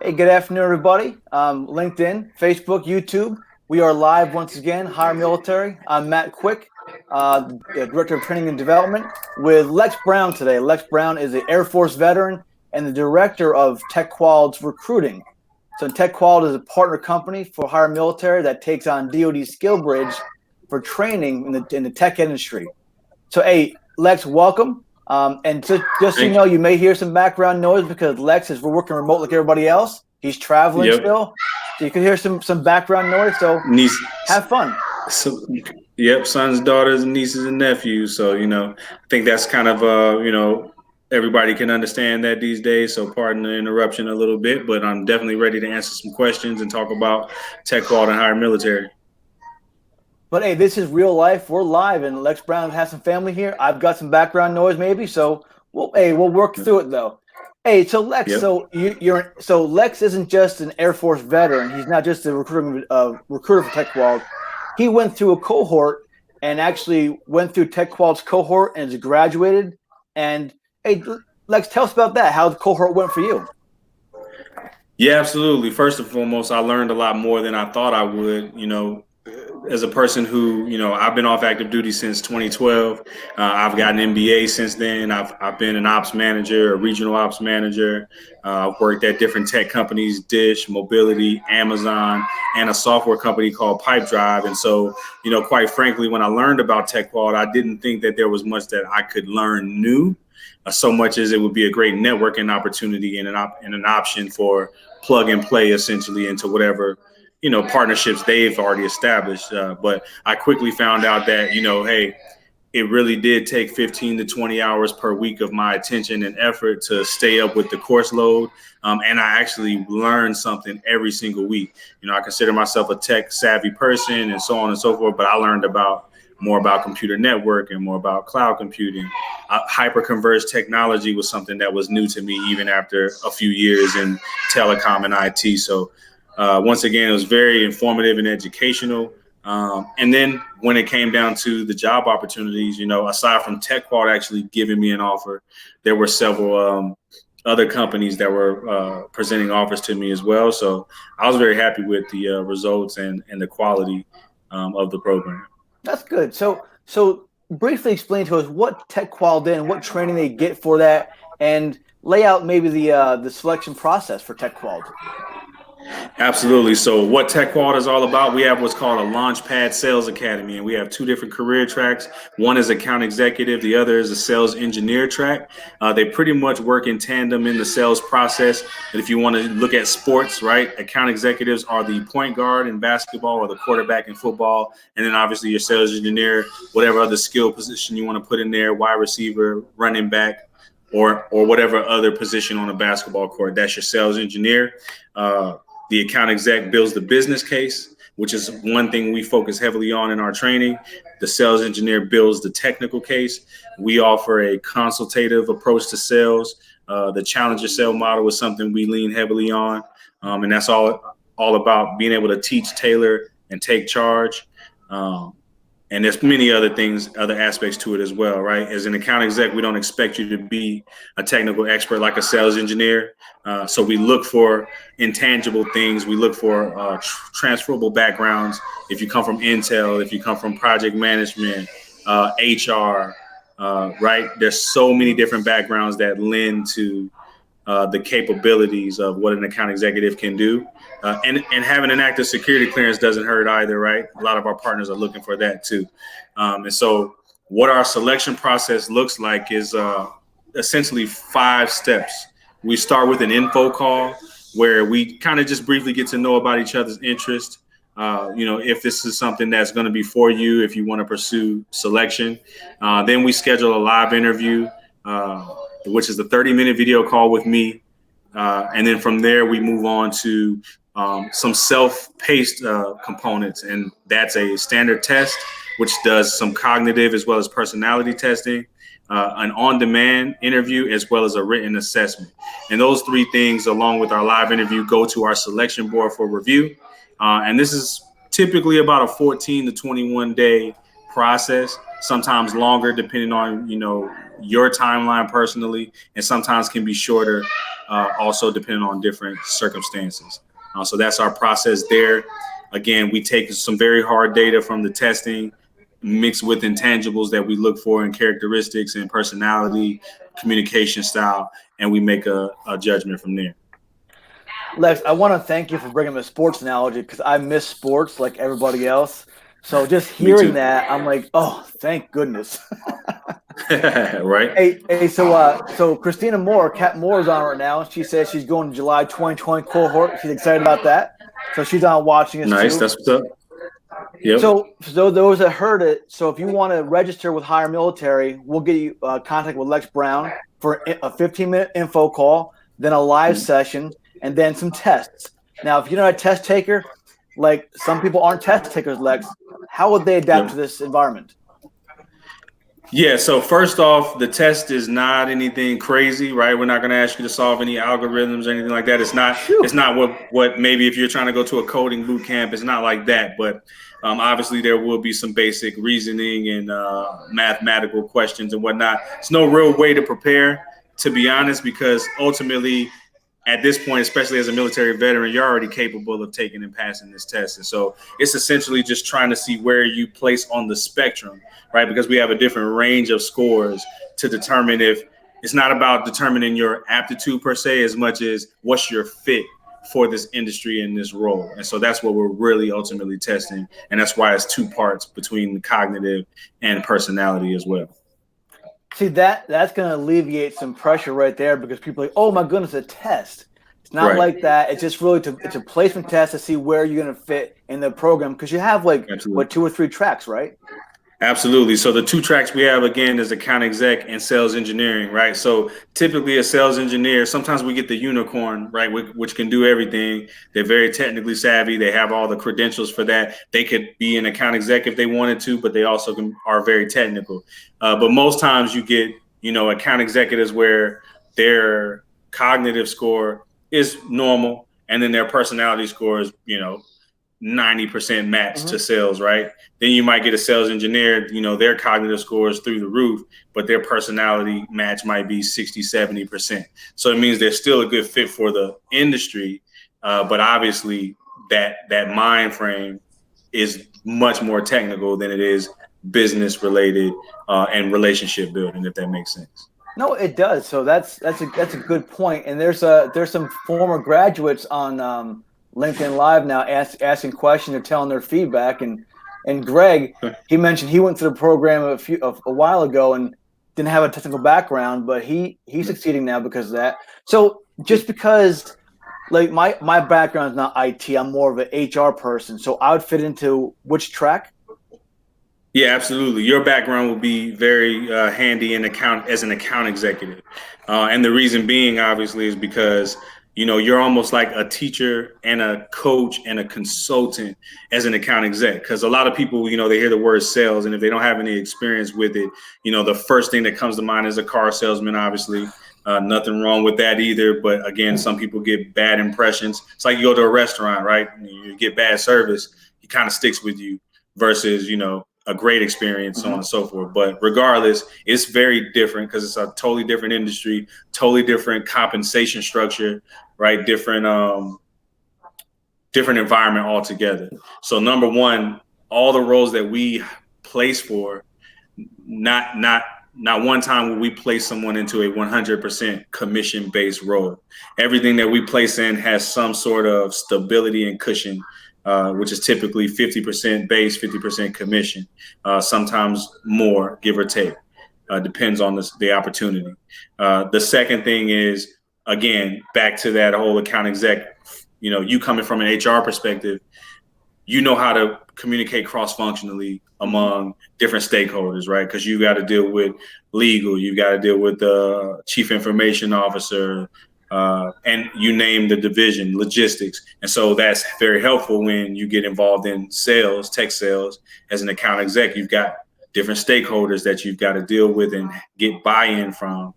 Hey, good afternoon, everybody. LinkedIn, Facebook, YouTube. We are live once again. HireMilitary. I'm Matt Quick, the Director of Training and Development, with Lex Brown today. Lex Brown is an Air Force veteran and the Director of Tech Qualled's recruiting. So Tech Qualled is a partner company for HireMilitary that takes on DoD Skill Bridge for training in the tech industry. So, hey, Lex, welcome. And just so you know, you may hear some background noise because Lex is working remote like everybody else. He's traveling still. So you can hear some background noise. So have fun. So, sons, daughters, nieces, and nephews. So, I think that's kind of, everybody can understand that these days. So pardon the interruption a little bit, but I'm definitely ready to answer some questions and talk about Tech Qualled and HireMilitary. But hey, this is real life. We're live, and Lex Brown has some family here. I've got some background noise, maybe. So we'll work through it though. Hey, so Lex, so Lex isn't just an Air Force veteran. He's not just a recruiter for Tech Qualled. He went through a cohort and actually went through Tech Qualled's cohort and is graduated. And hey, Lex, tell us about that. How the cohort went for you? Yeah, absolutely. First and foremost, I learned a lot more than I thought I would. As a person who, I've been off active duty since 2012. I've got an MBA since then. I've been an ops manager, a regional ops manager. I've worked at different tech companies, Dish, Mobility, Amazon, and a software company called Pipedrive. And so, quite frankly, when I learned about Tech Qualled, I didn't think that there was much that I could learn new, so much as it would be a great networking opportunity and an option for plug and play essentially into whatever partnerships they've already established. But I quickly found out that, hey, it really did take 15 to 20 hours per week of my attention and effort to stay up with the course load. And I actually learned something every single week. I consider myself a tech savvy person and so on and so forth, but I learned more about computer network and more about cloud computing. Hyper-converged technology was something that was new to me even after a few years in telecom and IT. So once again, it was very informative and educational. And then when it came down to the job opportunities, aside from Tech Qualled actually giving me an offer, there were several other companies that were presenting offers to me as well. So I was very happy with the results and the quality of the program. That's good. So briefly explain to us what Tech Qualled did and what training they get for that, and lay out maybe the selection process for Tech Qualled. Absolutely. So what Tech Qualled is all about, we have what's called a Launchpad Sales Academy, and we have two different career tracks. One is account executive. The other is a sales engineer track. They pretty much work in tandem in the sales process. And if you want to look at sports, right, account executives are the point guard in basketball or the quarterback in football. And then obviously your sales engineer, whatever other skill position you want to put in there, wide receiver, running back, or whatever other position on a basketball court. That's your sales engineer. The account exec builds the business case, which is one thing we focus heavily on in our training. The sales engineer builds the technical case. We offer a consultative approach to sales. The challenger sale model is something we lean heavily on. And that's all about being able to teach, tailor, and take charge. And there's many other things, other aspects to it as well, right? As an account exec, we don't expect you to be a technical expert like a sales engineer. So we look for intangible things. We look for transferable backgrounds. If you come from Intel, if you come from project management, HR, right? There's so many different backgrounds that lend to the capabilities of what an account executive can do. And having an active security clearance doesn't hurt either, right? A lot of our partners are looking for that too. And so what our selection process looks like is essentially 5 steps. We start with an info call where we kind of just briefly get to know about each other's interest. If this is something that's going to be for you, if you want to pursue selection. Then we schedule a live interview, which is a 30-minute video call with me. And then from there, we move on to some self-paced components. And that's a standard test, which does some cognitive as well as personality testing, an on-demand interview, as well as a written assessment. And those 3 things, along with our live interview, go to our selection board for review. And this is typically about a 14 to 21 day process, sometimes longer, depending on, your timeline personally, and sometimes can be shorter, also depending on different circumstances. So that's our process there. Again, we take some very hard data from the testing, mixed with intangibles that we look for in characteristics and personality, communication style, and we make a judgment from there. Lex, I want to thank you for bringing the sports analogy because I miss sports like everybody else. So just hearing that, I'm like, oh, thank goodness. Right. Hey, so Christina Moore, Kat Moore is on right now. She says she's going to July 2020 cohort. She's excited about that. So she's on watching us nice. too. That's what's up. Yep. So those that heard it, so if you want to register with HireMilitary, we'll get you contact with Lex Brown for a 15-minute info call, then a live session, and then some tests. Now, if you're not a test taker, like some people aren't test takers, Lex, how would they adapt to this environment? Yeah, so first off, the test is not anything crazy, right? We're not going to ask you to solve any algorithms or anything like that. It's not what maybe if you're trying to go to a coding boot camp, it's not like that. But obviously there will be some basic reasoning and mathematical questions and whatnot. It's no real way to prepare, to be honest, because ultimately at this point, especially as a military veteran, you're already capable of taking and passing this test. And so it's essentially just trying to see where you place on the spectrum, right? Because we have a different range of scores to determine if it's not about determining your aptitude per se, as much as what's your fit for this industry and this role. And so that's what we're really ultimately testing. And that's why it's two parts between the cognitive and personality as well. See, that's going to alleviate some pressure right there because people are like, oh my goodness, a test. It's not like that. It's just really it's a placement test to see where you're going to fit in the program because you have like what 2 or 3 tracks, right? Absolutely. So the 2 tracks we have, again, is account exec and sales engineering, right? So typically a sales engineer, sometimes we get the unicorn, right, which can do everything. They're very technically savvy. They have all the credentials for that. They could be an account exec if they wanted to, but they also are very technical. But most times you get, account executives where their cognitive score is normal and then their personality score is, 90% match to sales, right? Then you might get a sales engineer, their cognitive score is through the roof, but their personality match might be 60, 70%. So it means they're still a good fit for the industry. But obviously that mind frame is much more technical than it is business related and relationship building, if that makes sense. No, it does. So that's a good point. And there's some former graduates on LinkedIn Live now asking questions or telling their feedback. And Greg, he mentioned he went through the program a while ago and didn't have a technical background, but he's succeeding now because of that. So just because like my background is not IT, I'm more of an HR person. So I would fit into which track? Yeah, absolutely. Your background will be very handy as an account executive. And the reason being, obviously, is because you're almost like a teacher and a coach and a consultant as an account exec. Because a lot of people, they hear the word sales, and if they don't have any experience with it, the first thing that comes to mind is a car salesman, obviously. Nothing wrong with that either. But again, some people get bad impressions. It's like you go to a restaurant, right? You get bad service, it kind of sticks with you versus, a great experience, so on and so forth. But regardless, it's very different because it's a totally different industry, totally different compensation structure, right? Different environment altogether. So number one, all the roles that we place for, not one time will we place someone into a 100% commission-based role. Everything that we place in has some sort of stability and cushion, which is typically 50% base, 50% commission, sometimes more, give or take. Depends on the opportunity. The second thing is, again, back to that whole account exec, you coming from an HR perspective, how to communicate cross-functionally among different stakeholders, right? Because you got to deal with legal, you got to deal with the chief information officer, and you name the division, logistics. And so that's very helpful when you get involved in sales, tech sales. As an account exec, you've got different stakeholders that you've got to deal with and get buy-in from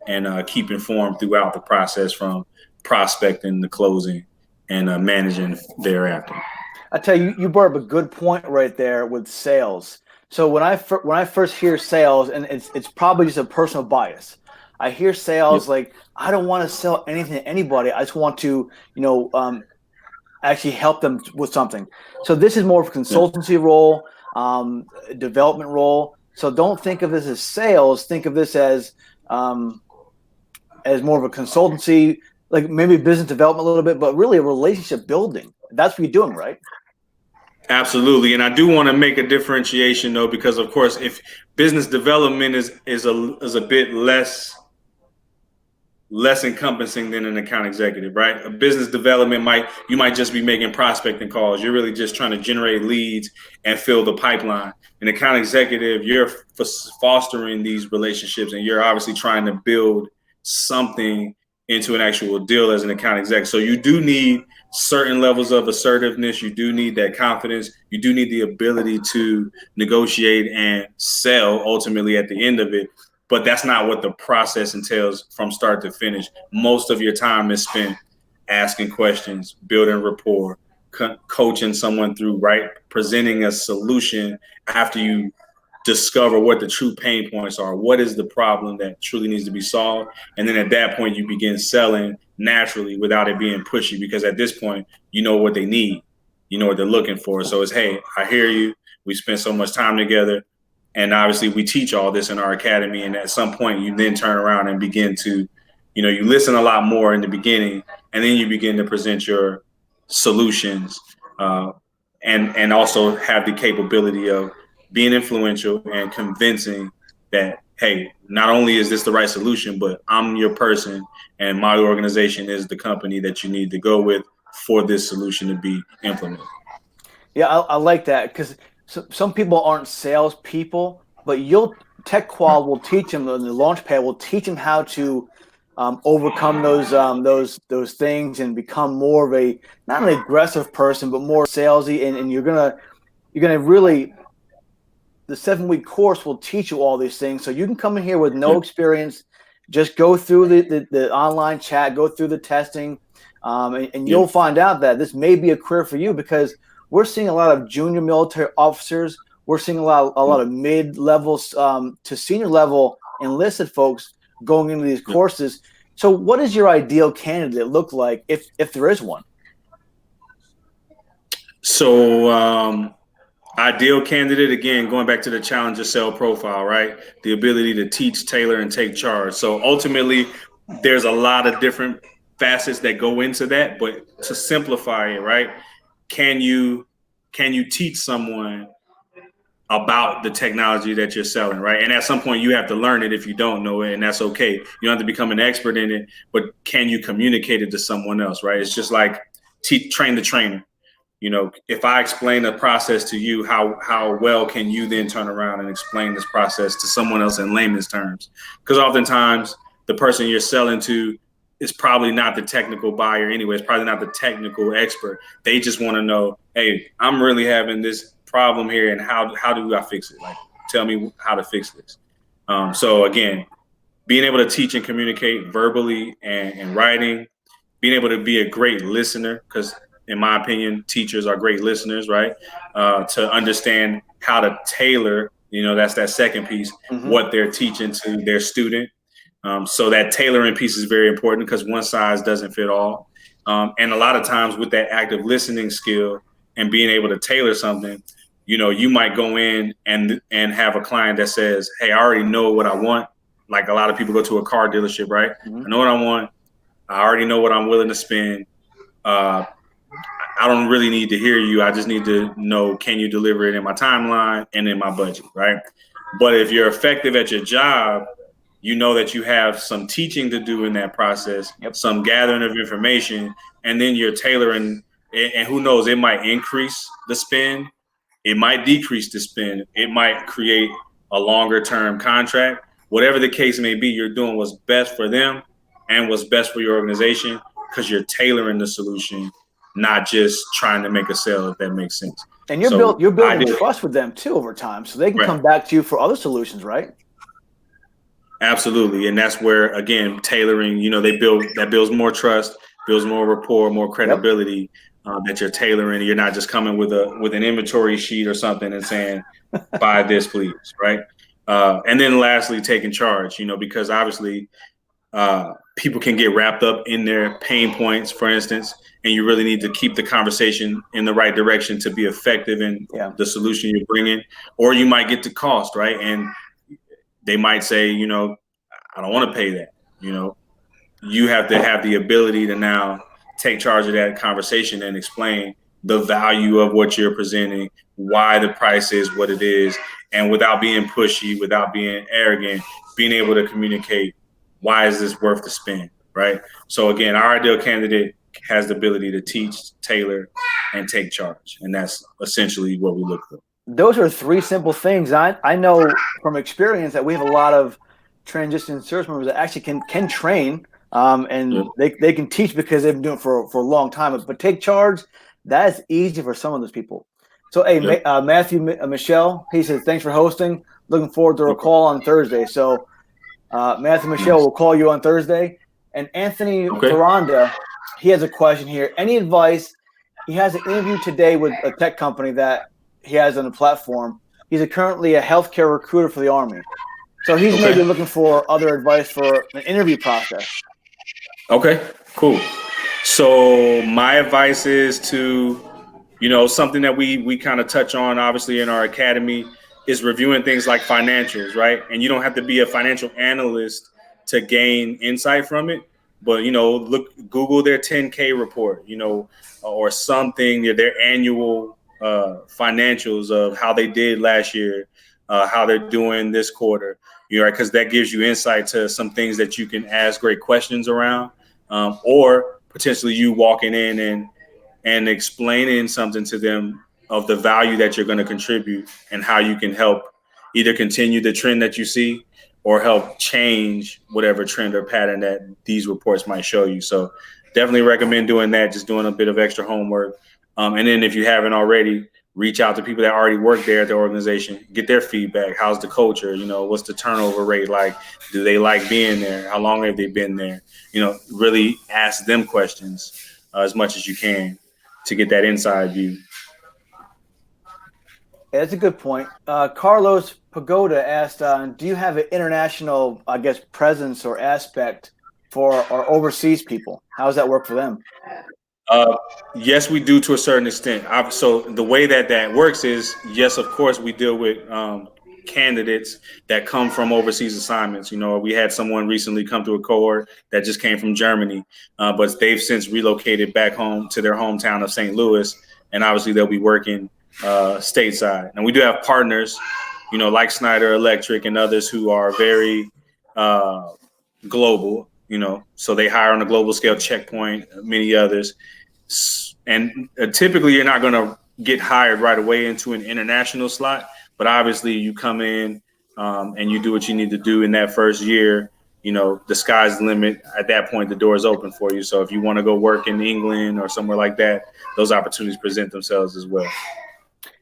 and keep informed throughout the process from prospecting to closing and managing thereafter. I tell you, you brought up a good point right there with sales. So when I first hear sales, and it's probably just a personal bias, I hear Yep. sales like I don't want to sell anything to anybody. I just want to, actually help them with something. So this is more of a Yep. consultancy role, development role. So don't think of this as sales. Think of this as more of a consultancy, like maybe business development a little bit, but really a relationship building. That's what you're doing, right? Absolutely. And I do want to make a differentiation though, because of course, if business development is a bit less encompassing than an account executive, right? A business development you might just be making prospecting calls. You're really just trying to generate leads and fill the pipeline. An account executive, you're fostering these relationships, and you're obviously trying to build something into an actual deal as an account exec. So you do need certain levels of assertiveness. You do need that confidence. You do need the ability to negotiate and sell ultimately at the end of it. But that's not what the process entails from start to finish. Most of your time is spent asking questions, building rapport, coaching someone through, right? Presenting a solution after you discover what the true pain points are. What is the problem that truly needs to be solved? And then at that point, you begin selling naturally without it being pushy, because at this point, you know what they need. You know what they're looking for. So it's, hey, I hear you. We spent so much time together. And obviously we teach all this in our academy. And at some point you then turn around and begin to, you listen a lot more in the beginning, and then you begin to present your solutions, and also have the capability of being influential and convincing that, hey, not only is this the right solution, but I'm your person and my organization is the company that you need to go with for this solution to be implemented. Yeah, I like that because some people aren't salespeople, but Tech Right. Qual will teach them, the Launchpad will teach them how to overcome those things and become more of a not an aggressive person, but more salesy. And you're gonna really, the 7 week course will teach you all these things. So you can come in here with no Yeah. experience, just go through the online chat, go through the testing, and Yeah. you'll find out that this may be a career for you because we're seeing a lot of junior military officers. We're seeing a lot of mid levels to senior level enlisted folks going into these Yeah. courses. So, what does your ideal candidate look like if there is one? So, ideal candidate, again, going back to the challenger cell profile, right? The ability to teach, tailor, and take charge. So ultimately, there's a lot of different facets that go into that. But to simplify it, right? Can you teach someone about the technology that you're selling, right? And at some point, you have to learn it if you don't know it, and that's okay. You don't have to become an expert in it, but can you communicate it to someone else, right? It's just like train the trainer. If I explain the process to you, how well can you then turn around and explain this process to someone else in layman's terms? Because oftentimes the person you're selling to is probably not the technical buyer anyway. It's probably not the technical expert. They just want to know, hey, I'm really having this problem here, and how do I fix it? Like, tell me how to fix this. So again, being able to teach and communicate verbally and writing, being able to be a great listener, because in my opinion, teachers are great listeners, right? To understand how to tailor, that's that second piece, Mm-hmm. what they're teaching to their student. So that tailoring piece is very important because one size doesn't fit all. And a lot of times with that active listening skill and being able to tailor something, you might go in and have a client that says, hey, I already know what I want. Like a lot of people go to a car dealership, right? Mm-hmm. I know what I want. I already know what I'm willing to spend. I don't really need to hear you. I just need to know, can you deliver it in my timeline and in my budget, right? But if you're effective at your job, you know that you have some teaching to do in that process, Yep. some gathering of information, and then you're tailoring. And who knows, it might increase the spend, it might decrease the spend, it might create a longer term contract. Whatever the case may be, you're doing what's best for them and what's best for your organization because you're tailoring the solution, not just trying to make a sale, if that makes sense. And So you're I building did. trust with them too over time, so they can Right. come back to you for other solutions, right? Absolutely. And that's where, again, tailoring, they builds more trust, builds more rapport, more Yep. credibility. that you're tailoring. You're not just coming with an inventory sheet or something and saying, buy this, please, right? And then lastly, taking charge, because obviously people can get wrapped up in their pain points, for instance, and you really need to keep the conversation in the right direction to be effective in the solution you're bringing. Or you might get to cost, right? And they might say, I don't want to pay that. You have to have the ability to now take charge of that conversation and explain the value of what you're presenting, why the price is what it is, and without being pushy, without being arrogant, being able to communicate, why is this worth the spend, right? So again, our ideal candidate has the ability to teach, tailor, and take charge. And that's essentially what we look for. Those are three simple things. I know from experience that we have a lot of transition service members that actually can train, and they can teach because they've been doing it for a long time. But take charge, that's easy for some of those people. So, hey, Matthew Michelle, he says, thanks for hosting. Looking forward to a call on Thursday. So, Matthew Michelle will call you on Thursday. And Anthony Ferranda, he has a question here. Any advice? He has an interview today with a tech company that he has on the platform. He's currently a healthcare recruiter for the Army. So he's maybe looking for other advice for an interview process. Okay, cool. So my advice is to, something that we kind of touch on, obviously, in our academy is reviewing things like financials, right? And you don't have to be a financial analyst to gain insight from it. But, Google their 10K report, or something, their annual financials of how they did last year, how they're doing this quarter, because that gives you insight to some things that you can ask great questions around, or potentially you walking in and explaining something to them of the value that you're going to contribute and how you can help either continue the trend that you see or help change whatever trend or pattern that these reports might show you. So definitely recommend doing that, just doing a bit of extra homework. And then if you haven't already, reach out to people that already work there at the organization, get their feedback. How's the culture? What's the turnover rate like? Do they like being there? How long have they been there? Really ask them questions as much as you can to get that inside view. Yeah, that's a good point. Carlos Pagoda asked, do you have an international, presence or aspect for our overseas people? How does that work for them? Yes, we do to a certain extent. So the way that works is, yes, of course, we deal with candidates that come from overseas assignments. We had someone recently come to a cohort that just came from Germany, but they've since relocated back home to their hometown of St. Louis, and obviously they'll be working stateside. And we do have partners, like Schneider Electric and others who are very global, so they hire on a global scale, Checkpoint, many others. And typically you're not going to get hired right away into an international slot, but obviously you come in and you do what you need to do in that first year. The sky's the limit. At that point, the door is open for you. So if you want to go work in England or somewhere like that, those opportunities present themselves as well.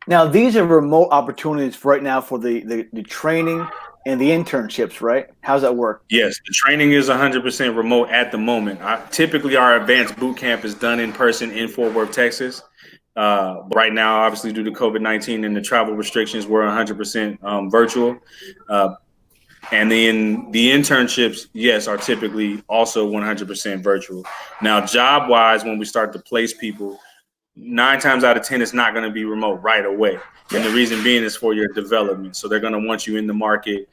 Now, these are remote opportunities right now for the training and the internships, right? How's that work? Yes, the training is 100% remote at the moment. Typically, our advanced boot camp is done in person in Fort Worth, Texas. Right now, obviously, due to COVID-19 and the travel restrictions, we're 100% virtual. And then the internships, yes, are typically also 100% virtual. Now, job-wise, when we start to place people, 9 times out of 10, it's not going to be remote right away. And the reason being is for your development. So they're going to want you in the market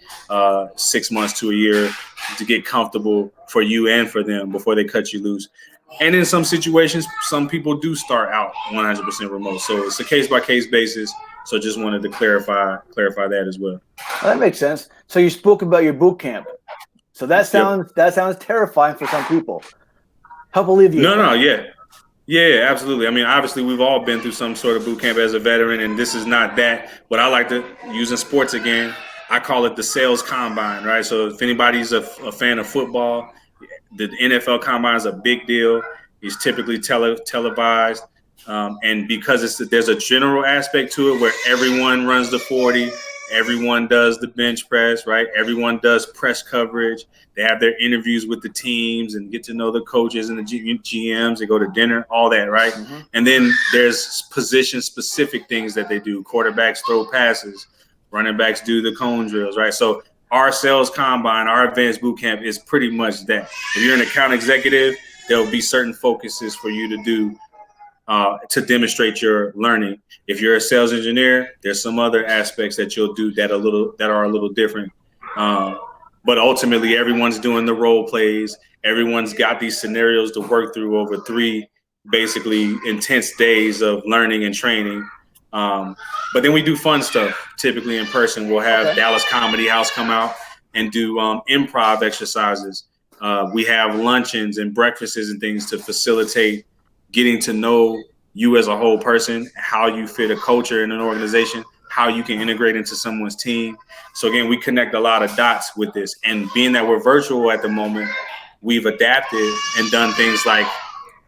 6 months to a year to get comfortable for you and for them before they cut you loose. And in some situations, some people do start out 100% remote. So it's a case-by-case basis. So just wanted to clarify that as well. That makes sense. So you spoke about your boot camp. So that sounds terrifying for some people. Help alleviate. Yeah, absolutely. I mean, obviously, we've all been through some sort of boot camp as a veteran, and this is not that. What I like to use in sports again, I call it the sales combine, right? So if anybody's a fan of football, the NFL combine is a big deal. It's typically televised. And because there's a general aspect to it where everyone runs the 40, Everyone does the bench press, right? Everyone does press coverage. They have their interviews with the teams and get to know the coaches and the GMs. They go to dinner, all that, right? Mm-hmm. And then there's position-specific things that they do. Quarterbacks throw passes. Running backs do the cone drills, right? So our sales combine, our advanced boot camp is pretty much that. If you're an account executive, there'll be certain focuses for you to do to demonstrate your learning. If you're a sales engineer, there's some other aspects that you'll do that are a little different. But ultimately, everyone's doing the role plays. Everyone's got these scenarios to work through over 3 basically intense days of learning and training. But then we do fun stuff, typically in person. We'll have Dallas Comedy House come out and do improv exercises. We have luncheons and breakfasts and things to facilitate getting to know you as a whole person, how you fit a culture in an organization, how you can integrate into someone's team. So again, we connect a lot of dots with this. And being that we're virtual at the moment, we've adapted and done things like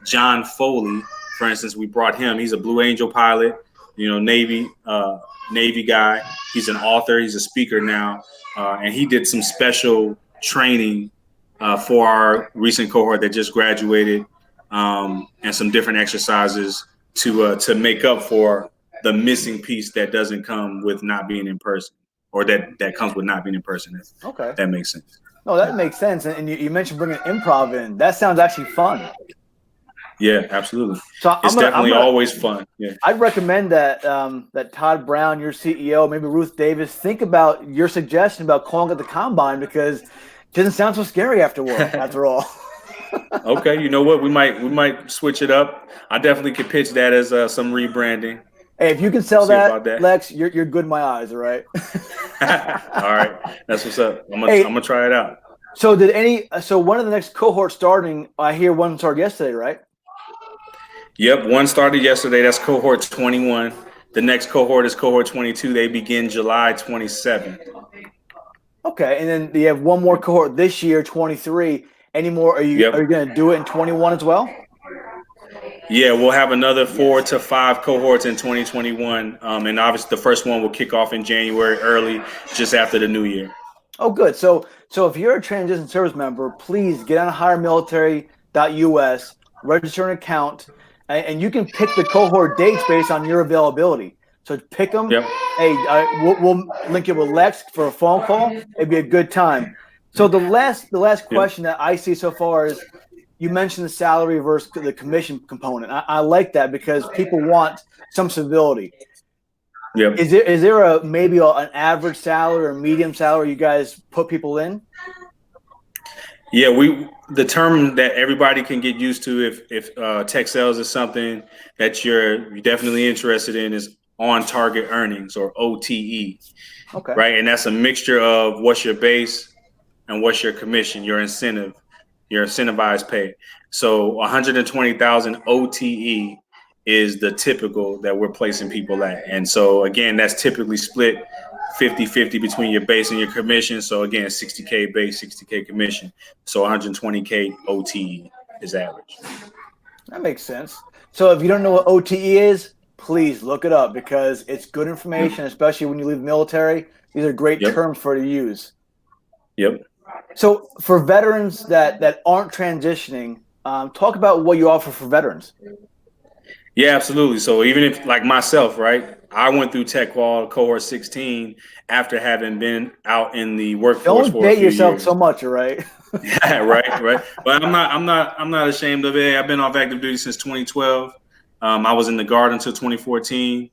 John Foley, for instance. We brought him. He's a Blue Angel pilot, Navy guy. He's an author. He's a speaker now. And he did some special training for our recent cohort that just graduated, and some different exercises to make up for the missing piece that doesn't come with not being in person, or that comes with not being in person. If that makes sense. No, that makes sense. And you mentioned bringing improv in. That sounds actually fun. Yeah, absolutely. So it's definitely always fun. Yeah, I'd recommend that that Todd Brown, your CEO, maybe Ruth Davis, think about your suggestion about calling it the Combine, because it doesn't sound so scary after all. Okay, you know what? We might switch it up. I definitely could pitch that as some rebranding. Hey, if you can sell that, Lex, you're good in my eyes, all right? All right, that's what's up. I'm gonna try it out. So one of the next cohorts starting, I hear one started yesterday, right? Yep, one started yesterday. That's cohort 21. The next cohort is cohort 22. They begin July 27th. Okay, and then you have one more cohort this year, 23. Any more? Are you going to do it in 21 as well? Yeah, we'll have another 4 to 5 cohorts in 2021, and obviously the first one will kick off in January, early, just after the new year. Oh, good. So if you're a transition service member, please get on HireMilitary.us, register an account, and you can pick the cohort dates based on your availability. So pick them. Yep. Hey, we'll link it with Lex for a phone call. It'd be a good time. So the last question that I see so far is, you mentioned the salary versus the commission component. I like that because people want some stability. Yep. Is there maybe an average salary or medium salary you guys put people in? Yeah, the term that everybody can get used to if tech sales is something that you're definitely interested in is on target earnings, or OTE. Okay. Right, and that's a mixture of what's your base and what's your commission, your incentive, your incentivized pay. So 120,000 OTE is the typical that we're placing people at. And so again, that's typically split 50-50 between your base and your commission. So again, 60K base, 60K commission. So 120K OTE is average. That makes sense. So if you don't know what OTE is, please look it up, because it's good information, especially when you leave the military. These are great terms for you to use. Yep. So for veterans that aren't transitioning, talk about what you offer for veterans. Yeah, absolutely. So even if, like myself, right, I went through Tech Qualled cohort 16 after having been out in the workforce for a few years. Don't date yourself so much, right? Yeah, right. But I'm not ashamed of it. I've been off active duty since 2012. I was in the Guard until 2014.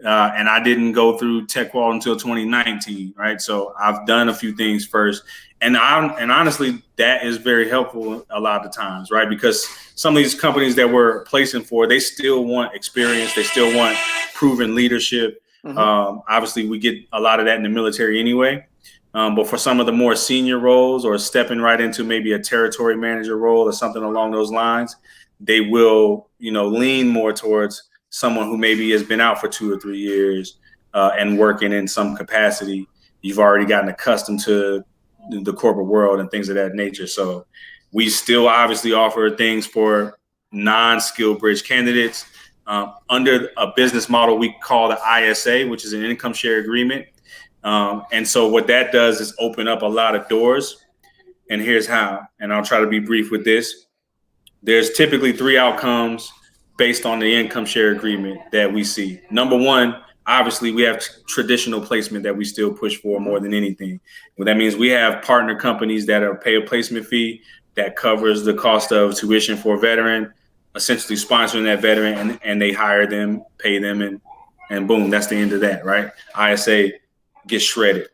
And I didn't go through Tech Qualled until 2019, right? So I've done a few things first. And honestly, that is very helpful a lot of the times, right? Because some of these companies that we're placing for, they still want experience. They still want proven leadership. Mm-hmm. Obviously, we get a lot of that in the military anyway. But for some of the more senior roles, or stepping right into maybe a territory manager role or something along those lines, they will, lean more towards someone who maybe has been out for 2 or 3 years and working in some capacity. You've already gotten accustomed to the corporate world and things of that nature. So we still obviously offer things for non-skill bridge candidates under a business model we call the ISA, which is an income share agreement. And so what that does is open up a lot of doors. And here's how, and I'll try to be brief with this. There's typically three outcomes based on the income share agreement that we see. Number one, obviously, we have traditional placement that we still push for more than anything. Well, that means we have partner companies that are pay a placement fee that covers the cost of tuition for a veteran, essentially sponsoring that veteran, and they hire them, pay them, and boom, that's the end of that, right? ISA gets shredded.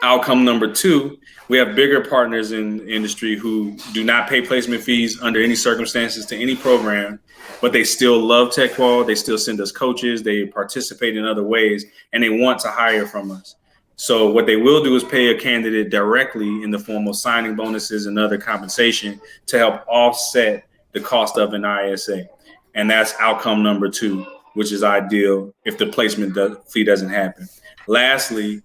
Outcome number two, we have bigger partners in the industry who do not pay placement fees under any circumstances to any program, but they still love Tech Qualled. They still send us coaches. They participate in other ways, and they want to hire from us. So what they will do is pay a candidate directly in the form of signing bonuses and other compensation to help offset the cost of an ISA. And that's outcome number two, which is ideal if the placement fee doesn't happen. Lastly,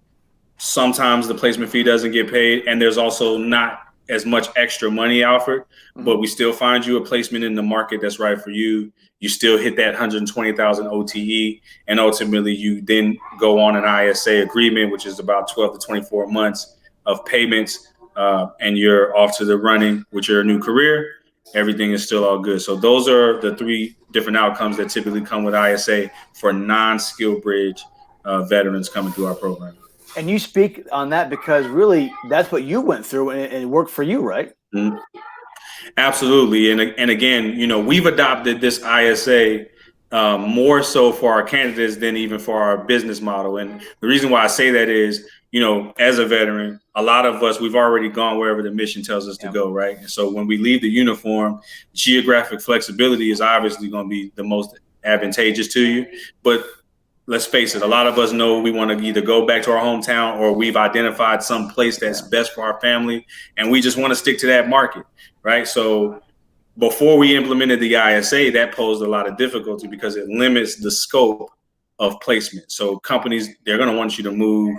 sometimes the placement fee doesn't get paid, and there's also not as much extra money offered, but we still find you a placement in the market that's right for you. You still hit that 120,000 OTE, and ultimately you then go on an ISA agreement, which is about 12 to 24 months of payments, and you're off to the running with your new career. Everything is still all good. So those are the three different outcomes that typically come with ISA for non-skill bridge veterans coming through our program. And you speak on that because really that's what you went through, and it worked for you, right? Mm-hmm. Absolutely. And again, we've adopted this ISA more so for our candidates than even for our business model. And the reason why I say that is, as a veteran, a lot of us, we've already gone wherever the mission tells us to go, right? And so when we leave the uniform, geographic flexibility is obviously going to be the most advantageous to you. But let's face it, a lot of us know we want to either go back to our hometown or we've identified some place that's best for our family, and we just want to stick to that market, right? So before we implemented the ISA, that posed a lot of difficulty because it limits the scope of placement. So companies, they're going to want you to move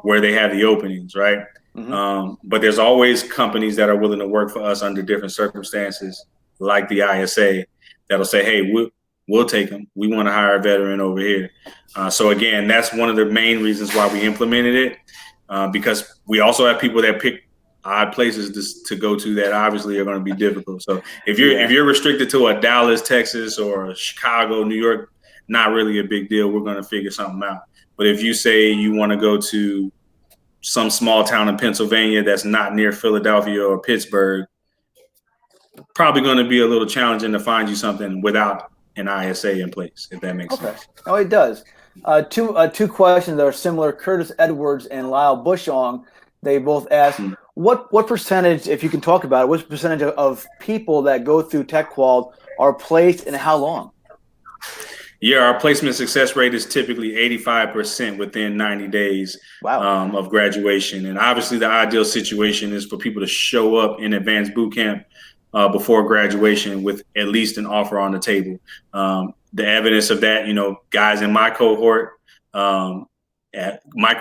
where they have the openings, right? But there's always companies that are willing to work for us under different circumstances, like the ISA, that'll say, hey, we'll take them. We want to hire a veteran over here. So again, that's one of the main reasons why we implemented it, because we also have people that pick odd places to go to that obviously are going to be difficult. So if you're restricted to a Dallas, Texas, or Chicago, New York, not really a big deal. We're going to figure something out. But if you say you want to go to some small town in Pennsylvania that's not near Philadelphia or Pittsburgh, probably going to be a little challenging to find you something without an ISA in place, if that makes sense. Oh, it does. Two questions that are similar. Curtis Edwards and Lyle Bushong, they both asked, what percentage, if you can talk about it, what percentage of people that go through Tech Qualled are placed and how long? Yeah, our placement success rate is typically 85% within 90 days of graduation. And obviously the ideal situation is for people to show up in advanced boot camp before graduation with at least an offer on the table. The evidence of that, guys in my cohort, Michael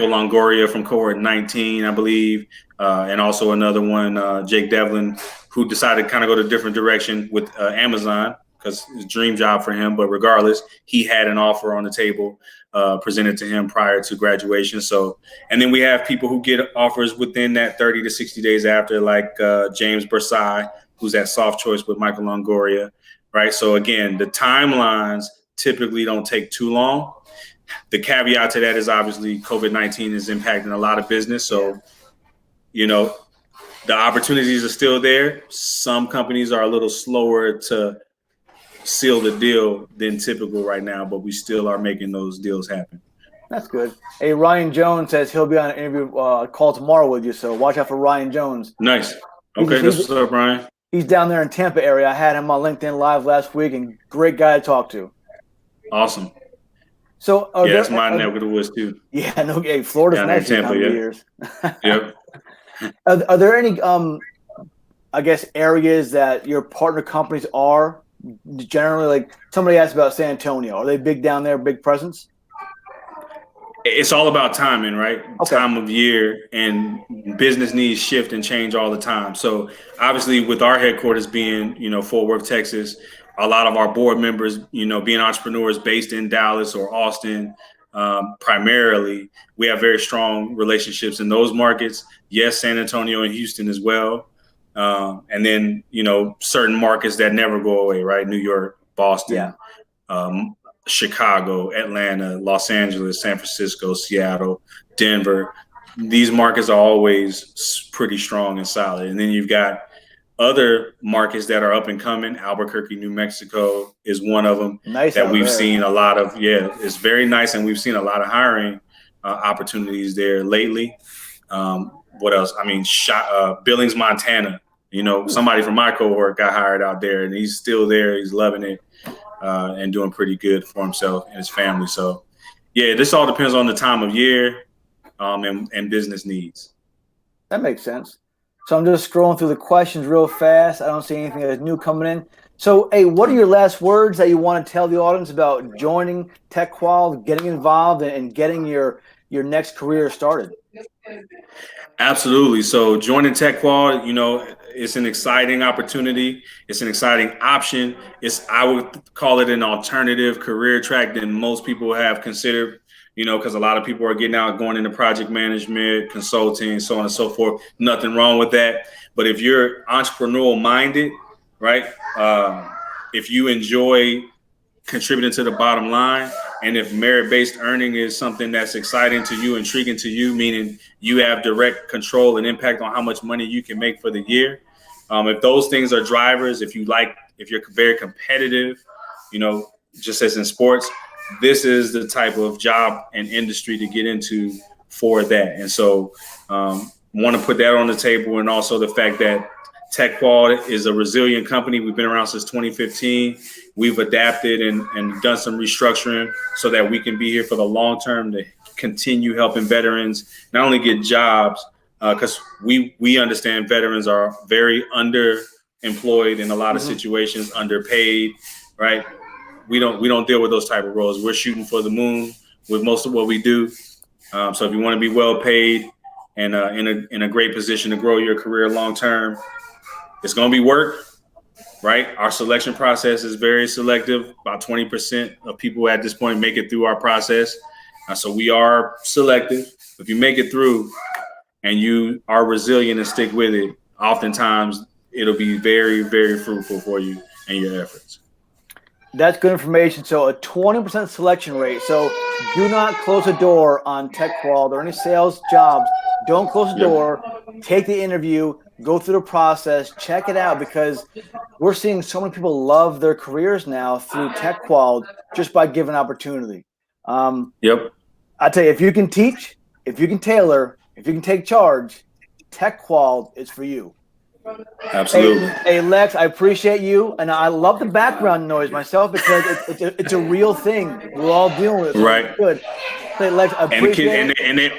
Longoria from cohort 19, I believe, and also another one, Jake Devlin, who decided to kind of go to a different direction with Amazon because it's a dream job for him. But regardless, he had an offer on the table presented to him prior to graduation. So, and then we have people who get offers within that 30 to 60 days after, like James Bersai, who's at soft choice with Michael Longoria, right? So again, the timelines typically don't take too long. The caveat to that is obviously COVID-19 is impacting a lot of business. So, the opportunities are still there. Some companies are a little slower to seal the deal than typical right now, but we still are making those deals happen. That's good. Hey, Ryan Jones says he'll be on an interview call tomorrow with you, so watch out for Ryan Jones. Nice. Okay, that's what's up, Ryan. He's down there in Tampa area. I had him on LinkedIn Live last week, and great guy to talk to. Awesome. So that's my neck of the woods too. Yeah, hey, Florida's nice in Tampa, years. Yep. Are there any, I guess, areas that your partner companies are generally, like somebody asked about San Antonio? Are they big down there, big presence? It's all about timing, right? Okay. Time of year, and business needs shift and change all the time. So obviously with our headquarters being, Fort Worth, Texas, a lot of our board members, being entrepreneurs based in Dallas or Austin, primarily. We have very strong relationships in those markets. Yes, San Antonio and Houston as well. And then, certain markets that never go away, right? New York, Boston, Chicago, Atlanta, Los Angeles, San Francisco, Seattle, Denver. These markets are always pretty strong and solid. And then you've got other markets that are up and coming. Albuquerque, New Mexico is one of them that we've seen a lot of. Yeah, it's very nice. And we've seen a lot of hiring opportunities there lately. What else? I mean, Billings, Montana. Somebody from my cohort got hired out there, and he's still there. He's loving it and doing pretty good for himself and his family. So, yeah, this all depends on the time of year and business needs. That makes sense. So I'm just scrolling through the questions real fast. I don't see anything that's new coming in. So, hey, what are your last words that you want to tell the audience about joining Tech Qualled, getting involved, and getting your next career started? Absolutely. So joining Tech Qualled, it's an exciting opportunity. It's an exciting option. I would call it an alternative career track than most people have considered, because a lot of people are getting out, going into project management, consulting, so on and so forth. Nothing wrong with that. But if you're entrepreneurial minded, right, if you enjoy contributing to the bottom line, and if merit-based earning is something that's exciting to you, intriguing to you, meaning you have direct control and impact on how much money you can make for the year. If those things are drivers, if you're very competitive, just as in sports, this is the type of job and industry to get into for that. And so want to put that on the table. And also the fact that Tech Qualled is a resilient company. We've been around since 2015. We've adapted and done some restructuring so that we can be here for the long term to continue helping veterans not only get jobs, because we understand veterans are very underemployed in a lot of situations, underpaid, right? We don't deal with those type of roles. We're shooting for the moon with most of what we do. So if you want to be well paid and in a great position to grow your career long term, it's going to be work, right? Our selection process is very selective. About 20% of people at this point make it through our process. So we are selective. If you make it through and you are resilient and stick with it, oftentimes it'll be very, very fruitful for you and your efforts. That's good information. So a 20% selection rate. So do not close the door on Tech Qualled or any sales jobs. Don't close the door. Take the interview. Go through the process. Check it out, because we're seeing so many people love their careers now through Tech Qualled just by giving opportunity. I tell you, if you can teach, if you can tailor, if you can take charge, Tech Qualled is for you. Absolutely. Hey, Lex, I appreciate you, and I love the background noise myself because it's a real thing we're all dealing with. So right. Good. Hey, Lex, I appreciate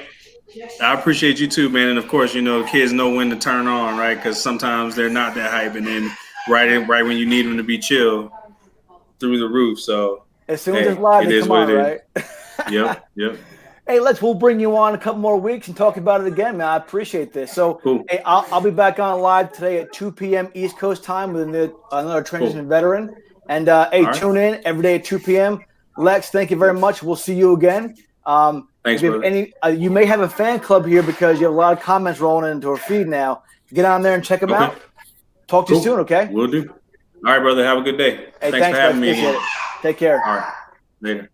I appreciate you too, man. And of course, kids know when to turn on, right? Because sometimes they're not that hype, and then right when you need them to be chill, through the roof. So as soon as it's live, they come on, right? Yep. Hey, we'll bring you on a couple more weeks and talk about it again, man. I appreciate this. So, cool. Hey, I'll be back on live today at 2 p.m. East Coast time with another transition veteran. And, tune in every day at 2 p.m. Lex, thank you very much. We'll see you again. Thanks, brother. You may have a fan club here because you have a lot of comments rolling into our feed now. Get on there and check them out. Talk to you soon, okay? Will do. All right, brother. Have a good day. Hey, thanks for having me again. Take care. All right. Later.